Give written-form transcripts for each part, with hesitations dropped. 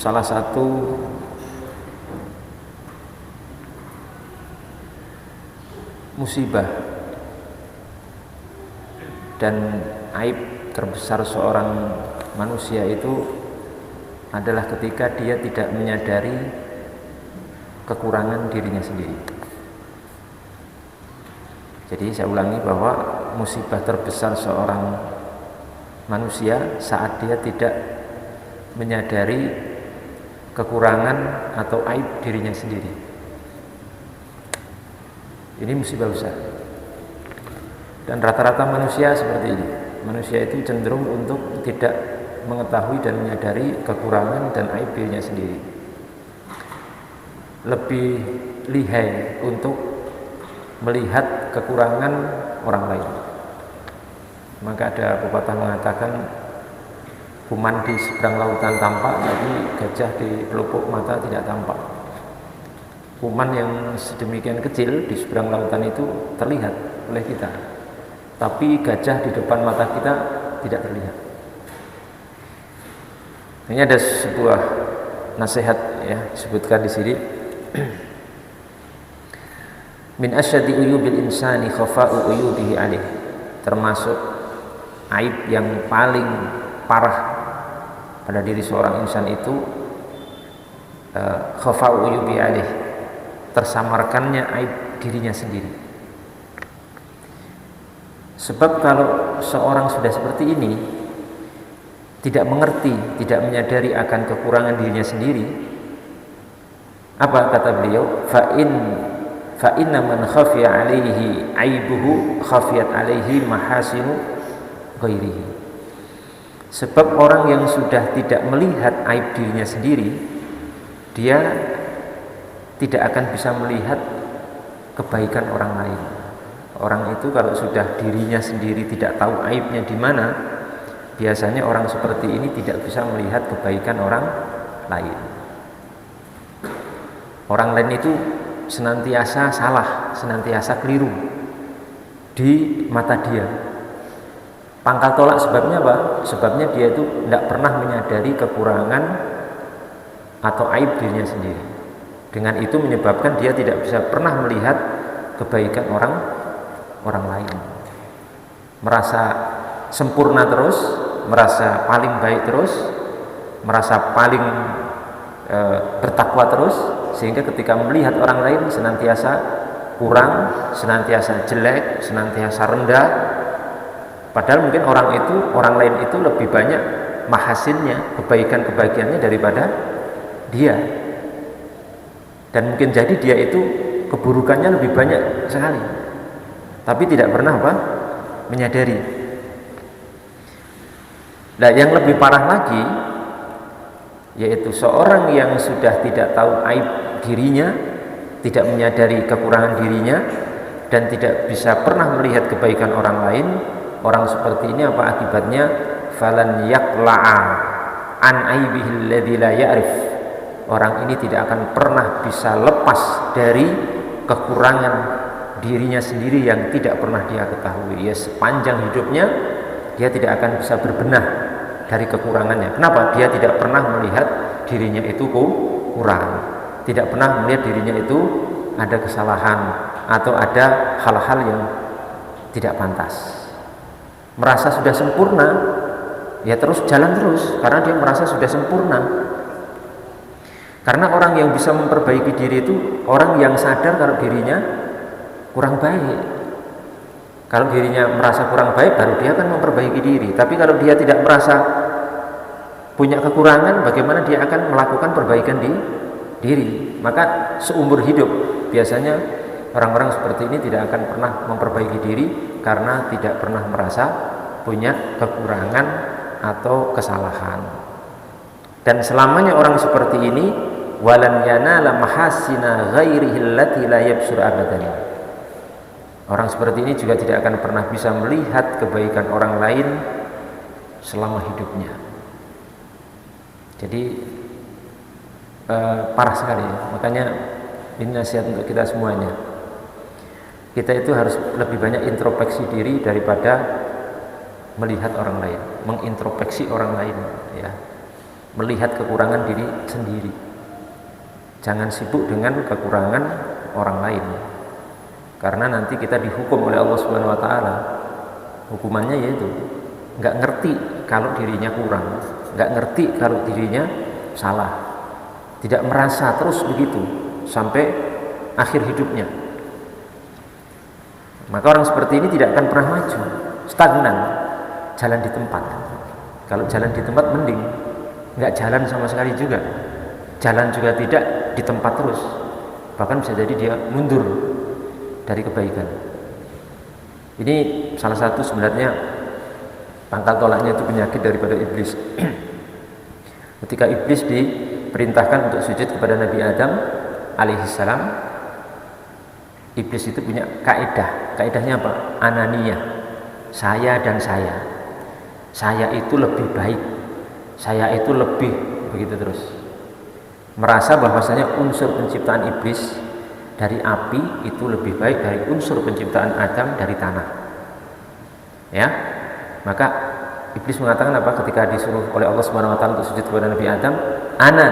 salah satu musibah dan aib terbesar seorang manusia itu adalah ketika dia tidak menyadari kekurangan dirinya sendiri. Jadi saya ulangi bahwa musibah terbesar seorang manusia saat dia tidak menyadari kekurangan atau aib dirinya sendiri. Ini musibah besar. Dan rata-rata manusia seperti ini. Manusia itu cenderung untuk tidak mengetahui dan menyadari kekurangan dan aib dirinya sendiri. Lebih lihai untuk melihat kekurangan orang lain. Maka ada pepatah mengatakan, kuman di seberang lautan tampak, tapi gajah di pelupuk mata tidak tampak. Kuman yang sedemikian kecil di seberang lautan itu terlihat oleh kita, tapi gajah di depan mata kita tidak terlihat. Ini ada sebuah nasihat ya, disebutkan di sini. Min asyaddi uyubil insani khafa'u uyubihi alaih. Termasuk aib yang paling parah pada diri seorang insan itu khafa'u uyubihi alaih, tersamarkannya aib dirinya sendiri. Sebab kalau seorang sudah seperti ini, tidak mengerti, tidak menyadari akan kekurangan dirinya sendiri, apa kata beliau? Fa inna man khafiya alaihi aibuhu khafiyat alaihi mahasinu ghairihi. Sebab orang yang sudah tidak melihat aib dirinya sendiri, dia tidak akan bisa melihat kebaikan orang lain. Orang itu kalau sudah dirinya sendiri tidak tahu aibnya di mana, biasanya orang seperti ini tidak bisa melihat kebaikan orang lain. Orang lain itu senantiasa salah, senantiasa keliru di mata dia. Pangkal tolak sebabnya apa? Sebabnya dia itu tidak pernah menyadari kekurangan atau aib dirinya sendiri. Dengan itu menyebabkan dia tidak bisa pernah melihat kebaikan orang lain. Merasa sempurna terus, merasa paling baik terus, merasa paling bertakwa terus, sehingga ketika melihat orang lain senantiasa kurang, senantiasa jelek, senantiasa rendah. Padahal mungkin orang lain itu lebih banyak mahasinnya, kebaikan-kebaikannya daripada dia. Dan mungkin jadi dia itu keburukannya lebih banyak sekali, tapi tidak pernah menyadari. Nah, yang lebih parah lagi, yaitu seorang yang sudah tidak tahu aib dirinya, tidak menyadari kekurangan dirinya, dan tidak bisa pernah melihat kebaikan orang lain. Orang seperti ini apa akibatnya? Falan yaqla'a an aibihi alladzi la ya'rif. Orang ini tidak akan pernah bisa lepas dari kekurangan dirinya sendiri yang tidak pernah dia ketahui. Ya, sepanjang hidupnya dia tidak akan bisa berbenah dari kekurangannya. Kenapa? Dia tidak pernah melihat dirinya itu kurang, tidak pernah melihat dirinya itu ada kesalahan atau ada hal-hal yang tidak pantas. Merasa sudah sempurna, ya terus jalan terus, karena dia merasa sudah sempurna. Karena orang yang bisa memperbaiki diri itu orang yang sadar kalau dirinya kurang baik. Kalau dirinya merasa kurang baik, baru dia akan memperbaiki diri. Tapi kalau dia tidak merasa punya kekurangan, bagaimana dia akan melakukan perbaikan di diri? Maka seumur hidup biasanya orang-orang seperti ini tidak akan pernah memperbaiki diri karena tidak pernah merasa punya kekurangan atau kesalahan. Dan selamanya orang seperti ini walan yanala mahasina ghairihi allati la yabsur abadan. Orang seperti ini juga tidak akan pernah bisa melihat kebaikan orang lain selama hidupnya. Jadi parah sekali. Makanya ini nasihat untuk kita semuanya. Kita itu harus lebih banyak introspeksi diri daripada melihat orang lain, mengintrospeksi orang lain, ya. melihat kekurangan diri sendiri. Jangan sibuk dengan kekurangan orang lain, karena nanti kita dihukum oleh Allah Subhanahu wa taala. Hukumannya yaitu nggak ngerti kalau dirinya kurang, nggak ngerti kalau dirinya salah, tidak merasa, terus begitu sampai akhir hidupnya. Maka orang seperti ini tidak akan pernah maju, stagnan, jalan di tempat. Kalau jalan di tempat mending, nggak jalan sama sekali juga, jalan juga tidak, di tempat terus, bahkan bisa jadi dia mundur dari kebaikan. Ini salah satu sebenarnya pangkal tolaknya itu penyakit daripada iblis. Ketika iblis diperintahkan untuk sujud kepada Nabi Adam alaihissalam, iblis itu punya kaidah. Kaidahnya apa? Ananiyah, saya dan saya. Saya itu lebih baik, saya itu lebih, begitu terus. Merasa bahwasanya unsur penciptaan iblis dari api itu lebih baik dari unsur penciptaan Adam dari tanah. Ya, maka iblis mengatakan apa ketika disuruh oleh Allah Subhanahu wa taala untuk sujud kepada Nabi Adam? Ana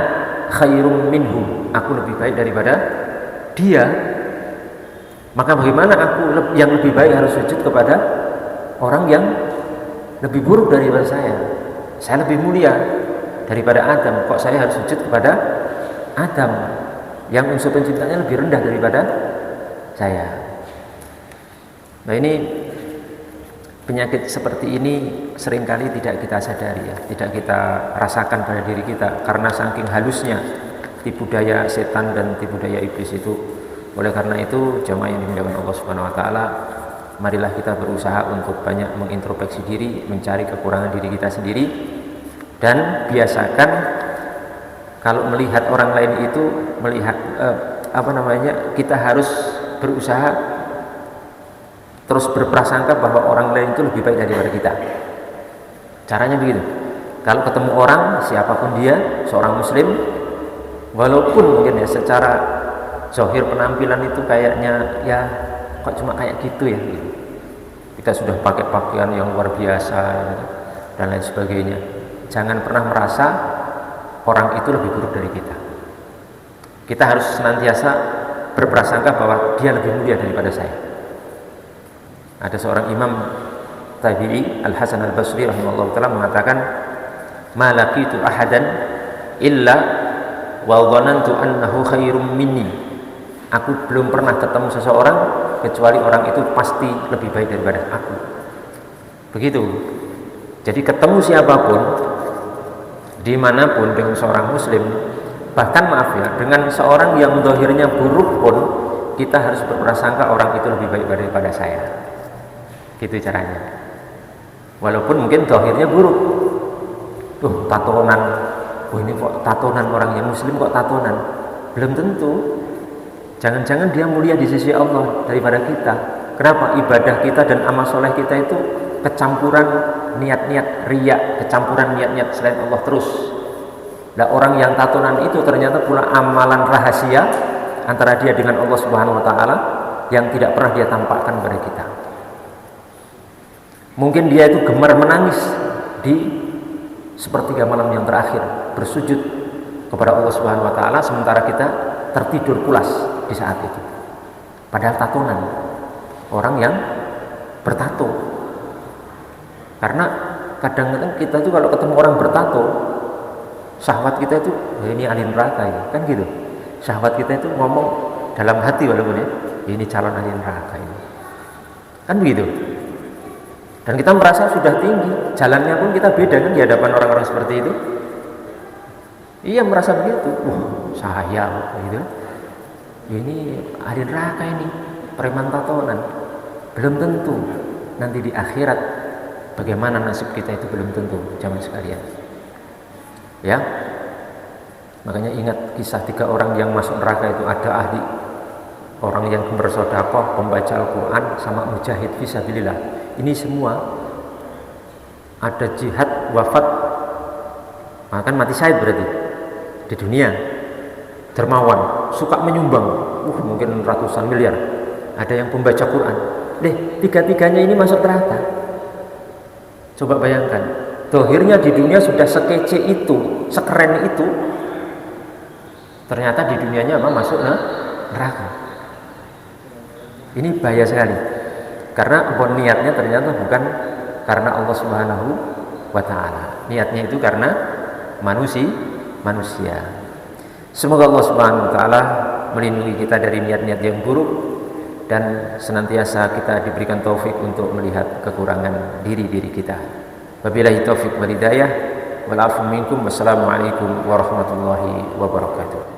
khairum minhum, aku lebih baik daripada dia. Maka bagaimana aku yang lebih baik harus sujud kepada orang yang lebih buruk daripada saya? Saya lebih mulia daripada Adam, kok saya harus sujud kepada Adam yang unsur penciptanya lebih rendah daripada saya? Nah, ini penyakit seperti ini seringkali tidak kita sadari, ya, tidak kita rasakan pada diri kita karena saking halusnya tipu daya setan dan tipu daya iblis itu. Oleh karena itu, jamaah yang dimuliakan Allah Subhanahu wa taala, marilah kita berusaha untuk banyak mengintrospeksi diri, mencari kekurangan diri kita sendiri, dan biasakan kalau melihat orang lain itu melihat kita harus berusaha terus berprasangka bahwa orang lain itu lebih baik daripada kita. Caranya begitu. Kalau ketemu orang siapapun dia, seorang muslim, walaupun mungkin ya secara zahir penampilan itu kayaknya ya kok cuma kayak gitu ya gitu. Kita sudah pakai pakaian yang luar biasa gitu, dan lain sebagainya. Jangan pernah merasa orang itu lebih buruk dari kita. Kita harus senantiasa berprasangka bahwa dia lebih mulia daripada saya. Ada seorang imam tabi'i, Al Hasan Al Basri rahimahullah taala, mengatakan, "Ma laqitu ahadan illa wa dhanantu annahu khairum minni." Aku belum pernah ketemu seseorang kecuali orang itu pasti lebih baik daripada aku. Begitu. Jadi ketemu siapapun, dimanapun dengan seorang muslim, bahkan maaf ya, dengan seorang yang zahirnya buruk pun, kita harus berprasangka orang itu lebih baik daripada saya. Gitu caranya. Walaupun mungkin zahirnya buruk. Tatonan. Ini kok tatonan, orang yang muslim kok tatonan? Belum tentu. Jangan-jangan dia mulia di sisi Allah daripada kita. Kenapa? Ibadah kita dan amal soleh kita itu kecampuran niat-niat riya, kecampuran niat-niat selain Allah terus. Nah, orang yang tatonan itu ternyata pula amalan rahasia antara dia dengan Allah Subhanahu wa taala yang tidak pernah dia tampakkan kepada kita. Mungkin dia itu gemar menangis di sepertiga malam yang terakhir, bersujud kepada Allah Subhanahu wa taala, sementara kita tertidur pulas di saat itu. Padahal tatonan, orang yang bertato. Karena kadang-kadang kita tuh kalau ketemu orang bertato, syahwat kita itu ini ahli neraka ya, kan gitu. Syahwat kita itu ngomong dalam hati walaupun ya, ini calon ahli neraka ini. Kan begitu. Dan kita merasa sudah tinggi, jalannya pun kita beda kan di hadapan orang-orang seperti itu. Iya, merasa begitu. Saya gitu. Ini ahli neraka ini, preman tatonan. Belum tentu nanti di akhirat bagaimana nasib kita itu belum tentu, jamaah sekalian. Ya. Makanya ingat kisah 3 orang yang masuk neraka itu, ada ahli, orang yang bersedekah, pembaca Al-Qur'an, sama mujahid fisabilillah. Ini semua ada jihad, wafat, maka mati syahid berarti di dunia. Dermawan, suka menyumbang, mungkin ratusan miliar. Ada yang pembaca Quran. 3-tiganya ini masuk neraka. Coba bayangkan, dohirnya di dunia sudah sekece itu, sekeren itu, ternyata di dunianya apa? Masuk neraka. Ini bahaya sekali, karena niatnya ternyata bukan karena Allah Subhanahu wa Ta'ala, niatnya itu karena manusia. Semoga Allah Subhanahu wa Ta'ala melindungi kita dari niat-niat yang buruk, dan senantiasa kita diberikan taufik untuk melihat kekurangan diri kita. Wabillahi taufik wal hidayah, wal afu minkum. Wassalamualaikum warahmatullahi wabarakatuh.